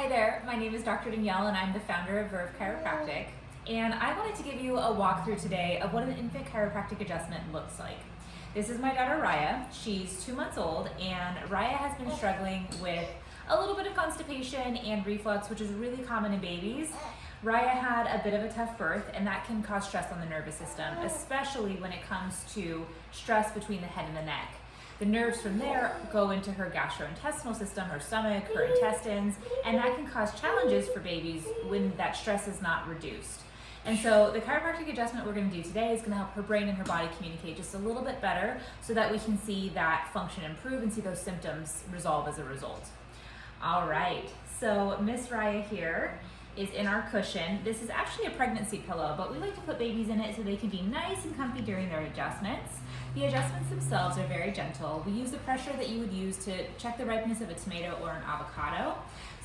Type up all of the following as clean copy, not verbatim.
Hi there, my name is Dr. Danielle and I'm the founder of Verve Chiropractic. And I wanted to give you a walkthrough today of what an infant chiropractic adjustment looks like. This is my daughter Raya. She's 2 months old and Raya has been struggling with a little bit of constipation and reflux, which is really common in babies. Raya had a bit of a tough birth and that can cause stress on the nervous system, especially when it comes to stress between the head and the neck. The nerves from there go into her gastrointestinal system, her stomach, her intestines, and that can cause challenges for babies when that stress is not reduced. And so the chiropractic adjustment we're going to do today is going to help her brain and her body communicate just a little bit better so that we can see that function improve and see those symptoms resolve as a result. All right, so Miss Raya here is in our cushion. This is actually a pregnancy pillow, but we like to put babies in it so they can be nice and comfy during their adjustments. The adjustments themselves are very gentle. We use the pressure that you would use to check the ripeness of a tomato or an avocado.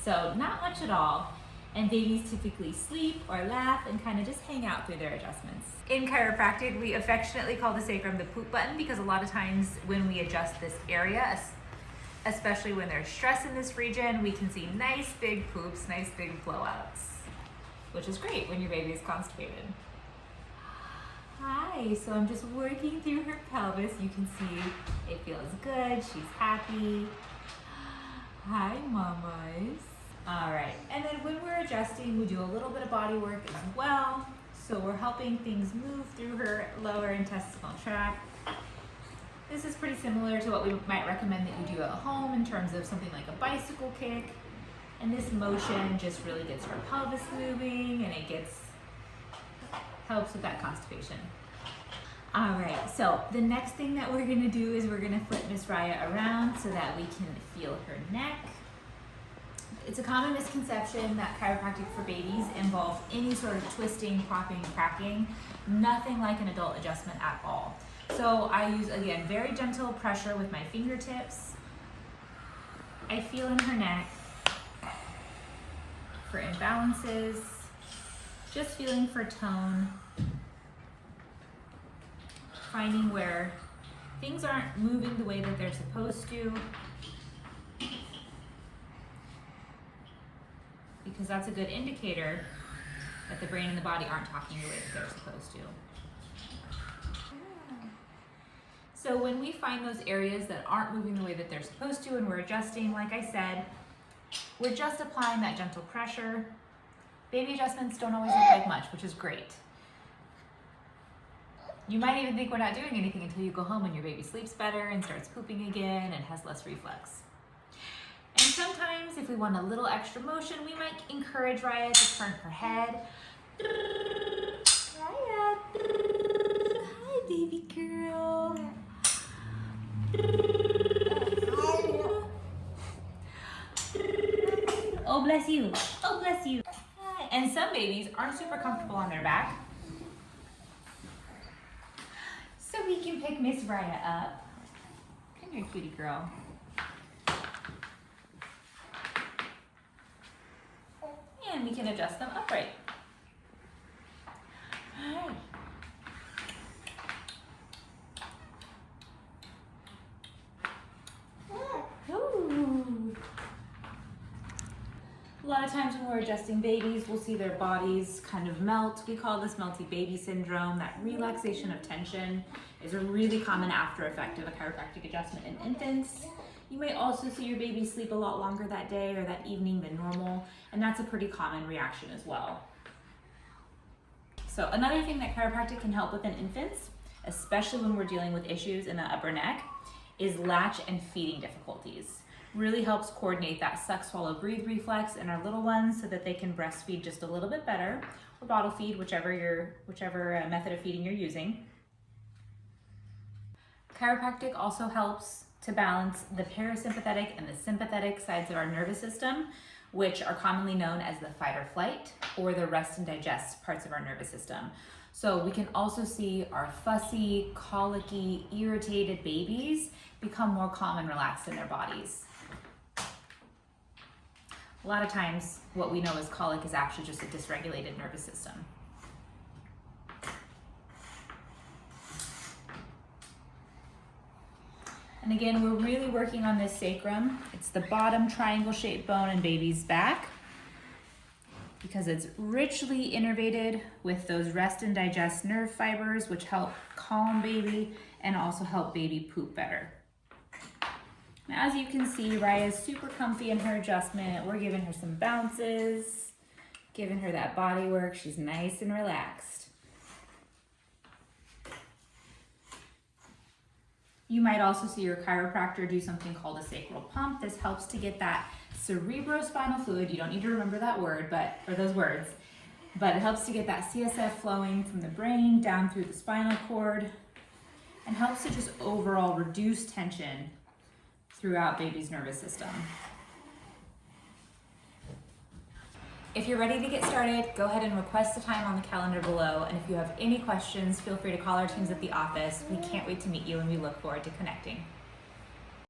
So not much at all. And babies typically sleep or laugh and kind of just hang out through their adjustments. In chiropractic, we affectionately call the sacrum the poop button because a lot of times when we adjust this area, especially when there's stress in this region, we can see nice big poops, nice big blowouts, which is great when your baby is constipated. Hi, so I'm just working through her pelvis. You can see it feels good, she's happy. Hi, mamas. All right, and then when we're adjusting, we do a little bit of body work as well. So we're helping things move through her lower intestinal tract. This is pretty similar to what we might recommend that you do at home in terms of something like a bicycle kick. And this motion just really gets her pelvis moving and it helps with that constipation. All right, so the next thing that we're gonna do is we're gonna flip Miss Raya around so that we can feel her neck. It's a common misconception that chiropractic for babies involves any sort of twisting, popping, cracking, nothing like an adult adjustment at all. So I use, again, very gentle pressure with my fingertips. I feel in her neck for imbalances, just feeling for tone, finding where things aren't moving the way that they're supposed to, because that's a good indicator that the brain and the body aren't talking the way that they're supposed to. So when we find those areas that aren't moving the way that they're supposed to and we're adjusting, like I said, we're just applying that gentle pressure. Baby adjustments don't always look like much, which is great. You might even think we're not doing anything until you go home and your baby sleeps better and starts pooping again and has less reflux. And sometimes if we want a little extra motion, we might encourage Raya to turn her head. Raya. Hi, baby girl. Oh, bless you. Oh, bless you. And some babies aren't super comfortable on their back. So we can pick Miss Raya up. Come here, cutie girl. And we can adjust them upright. Hi. Ooh. A lot of times when we're adjusting babies, we'll see their bodies kind of melt. We call this melty baby syndrome. That relaxation of tension is a really common after effect of a chiropractic adjustment in infants. You may also see your baby sleep a lot longer that day or that evening than normal, and that's a pretty common reaction as well. So another thing that chiropractic can help with in infants, especially when we're dealing with issues in the upper neck, is latch and feeding difficulties. Really helps coordinate that suck, swallow, breathe reflex in our little ones so that they can breastfeed just a little bit better, or bottle feed, whichever method of feeding you're using. Chiropractic also helps to balance the parasympathetic and the sympathetic sides of our nervous system, which are commonly known as the fight or flight or the rest and digest parts of our nervous system. So we can also see our fussy, colicky, irritated babies become more calm and relaxed in their bodies. A lot of times what we know as colic is actually just a dysregulated nervous system. And again, we're really working on this sacrum. It's the bottom triangle-shaped bone in baby's back. because it's richly innervated with those rest and digest nerve fibers, which help calm baby and also help baby poop better. Now, as you can see, Raya's super comfy in her adjustment. We're giving her some bounces, giving her that body work. She's nice and relaxed. You might also see your chiropractor do something called a sacral pump. This helps to get that cerebrospinal fluid. You don't need to remember that word, or those words, but it helps to get that CSF flowing from the brain down through the spinal cord and helps to just overall reduce tension throughout baby's nervous system. If you're ready to get started, go ahead and request a time on the calendar below. And if you have any questions, feel free to call our teams at the office. We can't wait to meet you and we look forward to connecting.